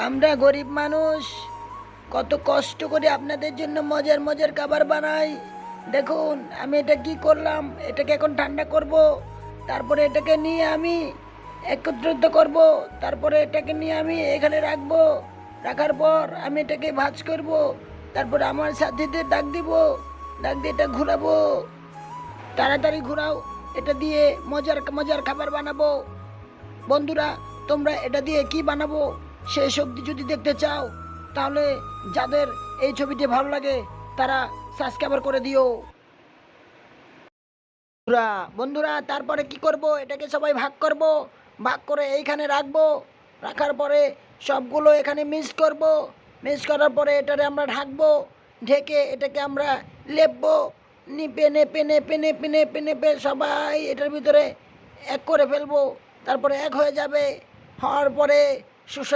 আমরা গরিব মানুষ কত কষ্ট করে আপনাদের জন্য মজার মজার খাবার বানাই। দেখুন আমি এটা কি করলাম, এটাকে এখন ঠান্ডা করব, তারপরে এটাকে নিয়ে আমি একত্রিত করব, তারপরে এটাকে নিয়ে আমি এখানে রাখবো। রাখার পর আমি এটাকে ভাঁজ করব, তারপরে আমার সাথীদের ডাক দিব, ডাক দিয়ে এটা ঘোরাবো। তাড়াতাড়ি ঘোরাও, এটা দিয়ে মজার মজার খাবার বানাবো। বন্ধুরা, তোমরা এটা দিয়ে কি বানাবো সেই সবজি যদি দেখতে চাও, তাহলে যাদের এই ছবিটি ভালো লাগে তারা সাবস্ক্রাইব করে দিও। বন্ধুরা তারপরে কি করব, এটাকে সবাই ভাগ করব, ভাগ করে এইখানে রাখবো। রাখার পরে সবগুলো এখানে মিক্স করব, মিক্স করার পরে এটারে আমরা ঢাকবো, ঢেকে এটাকে আমরা লেপবো। নিপে নেপে নেপে নেপে নেপে নেপে সবাই এটার ভিতরে এক করে ফেলবো, তারপরে এক হয়ে যাবে। হওয়ার পরে সুস্বাদু